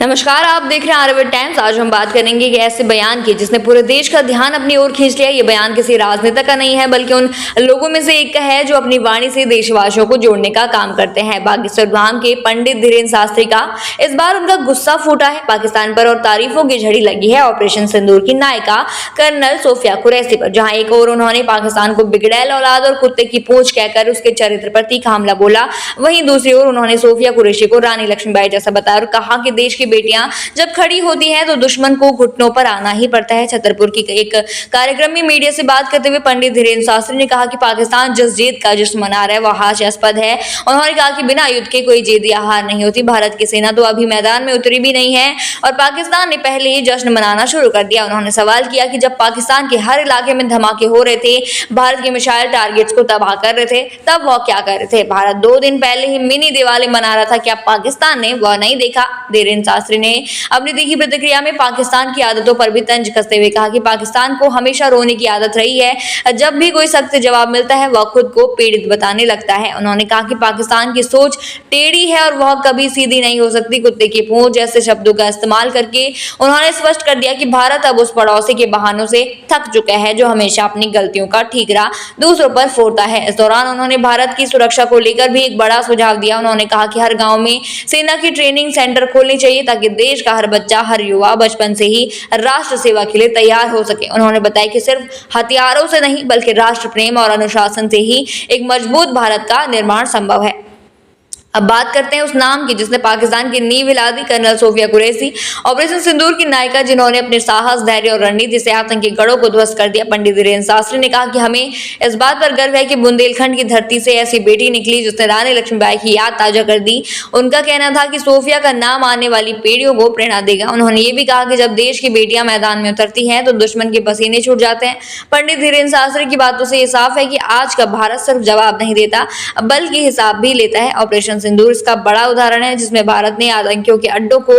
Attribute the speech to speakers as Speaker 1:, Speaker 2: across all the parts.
Speaker 1: नमस्कार, आप देख रहे हैं आर्यवर्त टाइम्स। आज हम बात करेंगे कि ऐसे बयान की जिसने पूरे देश का ध्यान अपनी ओर खींच लिया। ये बयान किसी राजनेता का नहीं है, बल्कि उन लोगों में से एक का है जो अपनी वाणी से देशवासियों को जोड़ने का काम करते हैं। बागेश्वर धाम के पंडित धीरेन्द्र शास्त्री का इस बार उनका गुस्सा फूटा है पाकिस्तान पर और तारीफों की झड़ी लगी है ऑपरेशन सिंदूर की नायिका कर्नल सोफिया कुरैशी पर। जहां एक ओर उन्होंने पाकिस्तान को बिगड़ैल औलाद और कुत्ते की पूंछ कहकर उसके चरित्र पर तीखा हमला बोला, वहीं दूसरी ओर उन्होंने सोफिया कुरैशी को रानी लक्ष्मीबाई जैसा बताया और कहा कि देश की बेटियां जब खड़ी होती हैं तो दुश्मन को घुटनों पर आना ही पड़ता है। छतरपुर की एक कार्यक्रम में मीडिया से बात करते हुए पंडित धीरेन्द्र शास्त्री ने कहा कि पाकिस्तान जिस जीत का जश्न मना रहा है वह हास्यास्पद है। उन्होंने कहा कि बिना युद्ध के कोई जीत या हार नहीं होती। भारत की सेना तो अभी मैदान में उतरी भी नहीं है और पाकिस्तान ने पहले ही जश्न मनाना शुरू कर दिया। उन्होंने सवाल किया कि जब पाकिस्तान के हर इलाके में धमाके हो रहे थे, भारत के मिसाइल टारगेट्स को तबाह कर रहे थे, तब वह क्या कर रहे थे? भारत 2 दिन पहले ही मिनी दिवाली मना रहा था, क्या पाकिस्तान ने वह नहीं देखा? धीरेन्द्र शास्त्री ने अपनी तीखी प्रतिक्रिया में पाकिस्तान की आदतों पर भी तंज कसते हुए कहा कि पाकिस्तान को हमेशा रोने की आदत रही है। जब भी कोई सख्त जवाब मिलता है वह खुद को पीड़ित बताने लगता है। उन्होंने कहा कि पाकिस्तान की सोच टेढ़ी है और वह कभी सीधी नहीं हो सकती। कुत्ते की पूंछ जैसे शब्दों का इस्तेमाल करके उन्होंने स्पष्ट कर दिया कि भारत अब उस पड़ोसी के बहानों से थक चुका है जो हमेशा अपनी गलतियों का ठीकरा दूसरों पर फोड़ता है। इस दौरान उन्होंने भारत की सुरक्षा को लेकर भी एक बड़ा सुझाव दिया। उन्होंने कहा कि हर गांव में सेना की ट्रेनिंग सेंटर खोलने चाहिए ताकि देश का हर बच्चा, हर युवा बचपन से ही राष्ट्र सेवा के लिए तैयार हो सके। उन्होंने बताया कि सिर्फ हथियारों से नहीं बल्कि राष्ट्र प्रेम और अनुशासन से ही एक मजबूत भारत का निर्माण संभव है। अब बात करते हैं उस नाम की जिसने पाकिस्तान की नींव हिला दी, कर्नल सोफिया कुरैशी, ऑपरेशन सिंदूर की नायिका जिन्होंने अपने साहस, धैर्य और रणनीति से आतंकी गढ़ों को ध्वस्त कर दिया। पंडित धीरेन्द्र शास्त्री ने कहा कि हमें इस बात पर गर्व है कि बुंदेलखंड की धरती से ऐसी बेटी निकली जिसने रानी लक्ष्मीबाई की याद ताजा कर दी। उनका कहना था कि सोफिया का नाम आने वाली पीढ़ियों को प्रेरणा देगा। उन्होंने ये भी कहा कि जब देश की बेटियां मैदान में उतरती हैं तो दुश्मन के पसीने छूट जाते हैं। पंडित धीरेन्द्र शास्त्री की बातों से ये साफ है कि आज का भारत सिर्फ जवाब नहीं देता बल्कि हिसाब भी लेता है। ऑपरेशन सिंदूर इसका बड़ा उदाहरण है जिसमें भारत ने आतंकियों के अड्डों को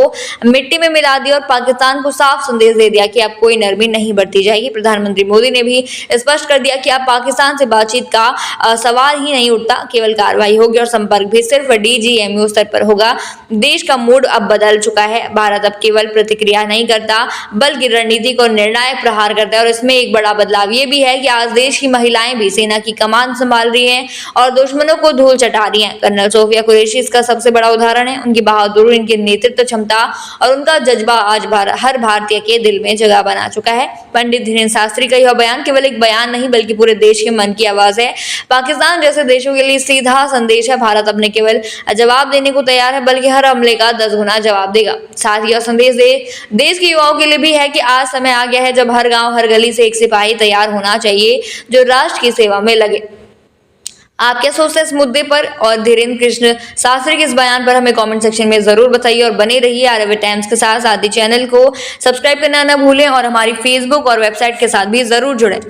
Speaker 1: मिट्टी में मिला दिया और पाकिस्तान को साफ संदेश दे दिया कि अब कोई नरमी नहीं बरती जाएगी। प्रधानमंत्री मोदी ने भी स्पष्ट कर दिया कि अब पाकिस्तान से बातचीत का सवाल ही नहीं उठता, केवल कार्रवाई होगी और संपर्क भी सिर्फ DGMU स्तर पर होगा। देश का मूड अब बदल चुका है। भारत अब केवल प्रतिक्रिया नहीं करता बल्कि रणनीतिक और निर्णायक प्रहार करता है और इसमें एक बड़ा बदलाव ये भी है कि आज देश की महिलाएं भी सेना की कमान संभाल रही हैं और दुश्मनों को धूल चटा रही हैं। कर्नल सोफिया कुरैशी का सबसे बड़ा उदाहरण है। उनकी बहादुरी, उनकी नेतृत्व क्षमता और उनका जज्बा आज हर भारतीय के दिल में जगह बना चुका है। पंडित धीरेन्द्र शास्त्री का यह बयान केवल एक बयान नहीं बल्कि पूरे देश के मन की आवाज है। पाकिस्तान जैसे देशों के लिए सीधा संदेश है, भारत अपने केवल जवाब देने को तैयार है बल्कि हर हमले का 10 गुना जवाब देगा। साथ ही यह संदेश देश के युवाओं के लिए भी है कि आज समय आ गया है जब हर गाँव, हर गली से एक सिपाही तैयार होना चाहिए जो राष्ट्र की सेवा में लगे। आप क्या सोचते हैं इस मुद्दे पर और धीरेन्द्र कृष्ण शास्त्री के इस बयान पर हमें कमेंट सेक्शन में जरूर बताइए और बने रहिए आर्यवर्त टाइम्स के साथ ही चैनल को सब्सक्राइब करना न भूलें और हमारी फेसबुक और वेबसाइट के साथ भी जरूर जुड़ें।